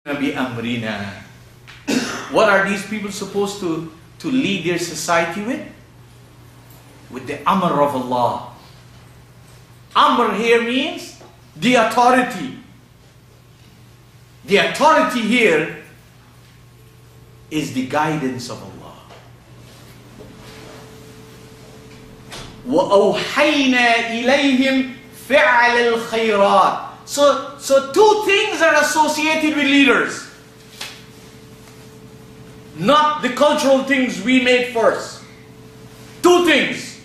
بِأَمْرِنَا. What are these people supposed to lead their society with? With the Amr of Allah. Amr here means the authority. The authority here is the guidance of Allah. وَأَوْحَيْنَا إِلَيْهِمْ فِعْلَ الْخَيْرَاتِ. So two things are associated with leaders. Not the cultural things we made first. Two things.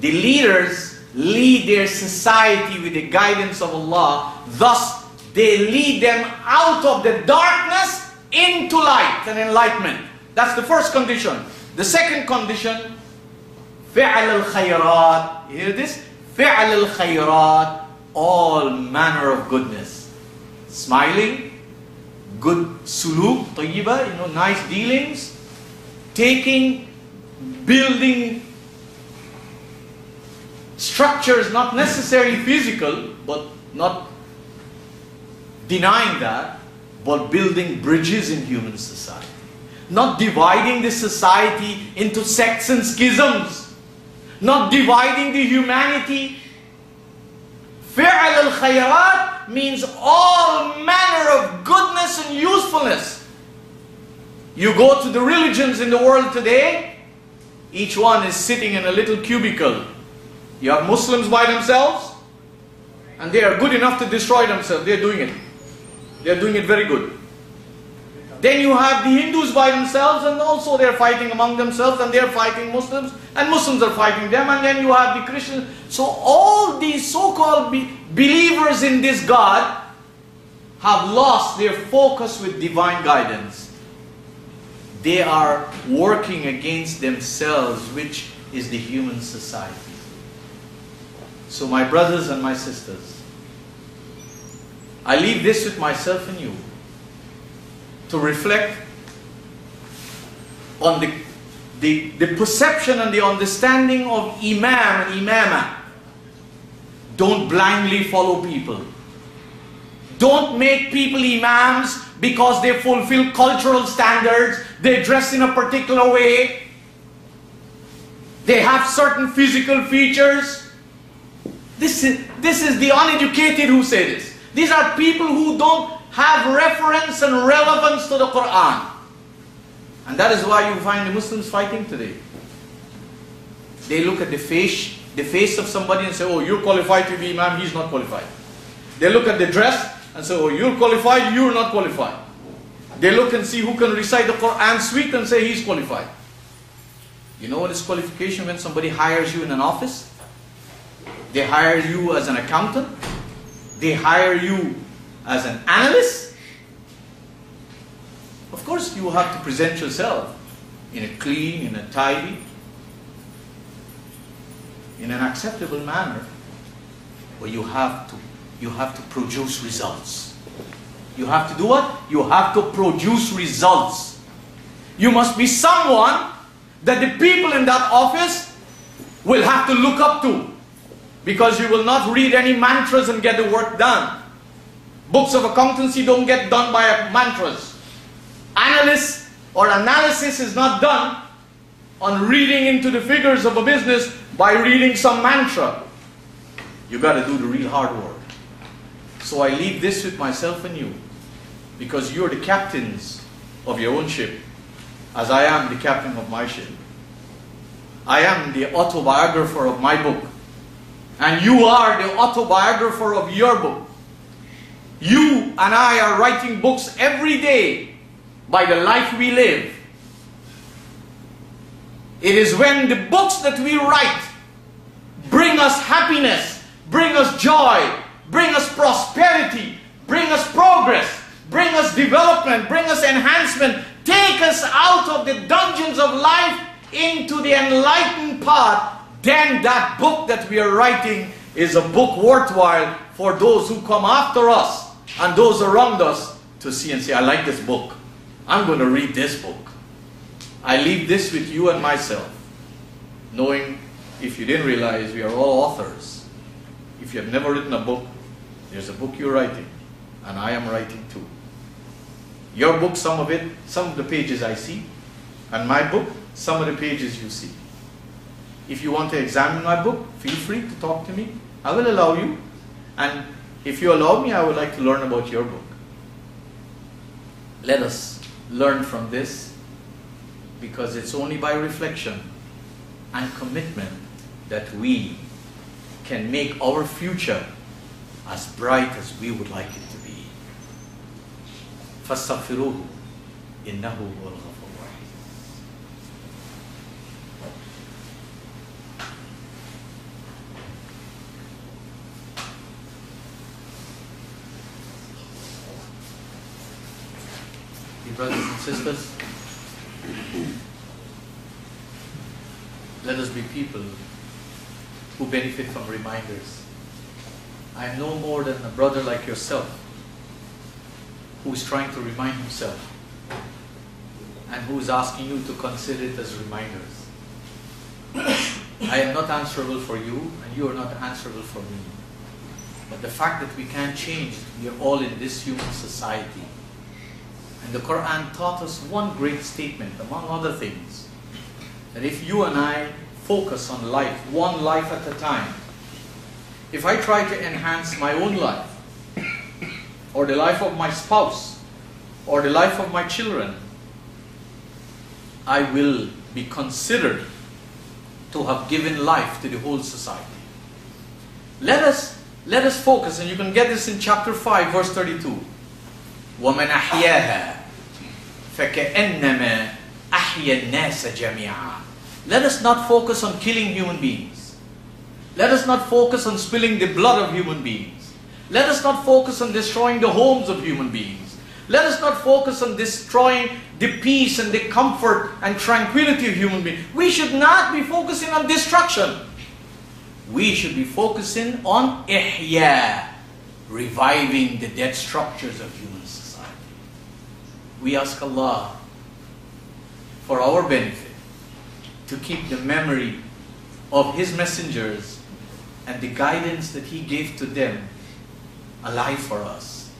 The leaders lead their society with the guidance of Allah. Thus, they lead them out of the darkness into light and enlightenment. That's the first condition. The second condition, فِعْلَ الْخَيْرَاتِ. You hear this? فِعْلَ الْخَيْرَاتِ. All manner of goodness. Smiling, good suluk, tayyiba, nice dealings, taking, building structures, not necessarily physical, but not denying that, but building bridges in human society. Not dividing the society into sects and schisms. Not dividing the humanity. فِعْلَ الْخَيْرَاتِ means all manner of goodness and usefulness. You go to the religions in the world today, each one is sitting in a little cubicle. You have Muslims by themselves, and they are good enough to destroy themselves. They are doing it. They are doing it very good. Then you have the Hindus by themselves, and also they are fighting among themselves, and they are fighting Muslims, and Muslims are fighting them, and then you have the Christians. So all these so-called believers in this God have lost their focus with divine guidance. They are working against themselves, which is the human society. So my brothers and my sisters, I leave this with myself and you to reflect on the perception and the understanding of imam and imamah. Don't blindly follow people. Don't make people imams because they fulfill cultural standards, they dress in a particular way, they have certain physical features. This is the uneducated who say this. These are people who don't have reference and relevance to the Qur'an. And that is why you find the Muslims fighting today. They look at the face of somebody and say, oh, you're qualified to be imam, he's not qualified. They look at the dress and say, oh, you're qualified, you're not qualified. They look and see who can recite the Qur'an suite and say he's qualified. You know what is qualification when somebody hires you in an office? They hire you as an accountant. They hire you as an analyst. Of course, you have to present yourself in a clean, in a tidy, in an acceptable manner. But you have to produce results. You have to do what? You have to produce results. You must be someone that the people in that office will have to look up to. Because you will not read any mantras and get the work done. Books of accountancy don't get done by mantras. Analysis or analysis is not done on reading into the figures of a business by reading some mantra. You got to do the real hard work. So I leave this with myself and you. Because you're the captains of your own ship, as I am the captain of my ship. I am the autobiographer of my book. And you are the autobiographer of your book. You and I are writing books every day by the life we live. It is when the books that we write bring us happiness, bring us joy, bring us prosperity, bring us progress, bring us development, bring us enhancement, take us out of the dungeons of life into the enlightened path. Then that book that we are writing is a book worthwhile for those who come after us and those around us to see and say, I like this book. I'm going to read this book. I leave this with you and myself, knowing, if you didn't realize, we are all authors. If you have never written a book, there's a book you're writing. and I am writing too. Your book, some of the pages I see, and my book, some of the pages you see. If you want to examine my book, feel free to talk to me. I will allow you. And if you allow me, I would like to learn about your book. Let us learn from this, because it's only by reflection and commitment that we can make our future as bright as we would like it to be. فَاسْتَغْفِرُوهُ إِنَّهُ هُوَ الْغَفُورُ الرَّحِيمُ. Dear brothers and sisters, let us be people who benefit from reminders. I am no more than a brother like yourself who is trying to remind himself and who is asking you to consider it as reminders. I am not answerable for you, and you are not answerable for me. But the fact that we can't change, we are all in this human society. And the Qur'an taught us one great statement, among other things, that if you and I focus on life, one life at a time, if I try to enhance my own life, or the life of my spouse, or the life of my children, I will be considered to have given life to the whole society. Let us focus, and you can get this in chapter 5, verse 32. وَمَنْ أَحْيَاهَا فَكَأَنَّمَا أَحْيَا النَّاسَ جَمِيعًا. Let us not focus on killing human beings. Let us not focus on spilling the blood of human beings. Let us not focus on destroying the homes of human beings. Let us not focus on destroying the peace and the comfort and tranquility of human beings. We should not be focusing on destruction. We should be focusing on ihya, reviving the dead structures of human society. We ask Allah for our benefit to keep the memory of His messengers and the guidance that He gave to them alive for us,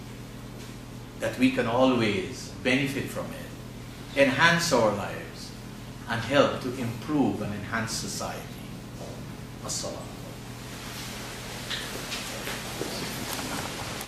that we can always benefit from it, enhance our lives, and help to improve and enhance society. As-salam.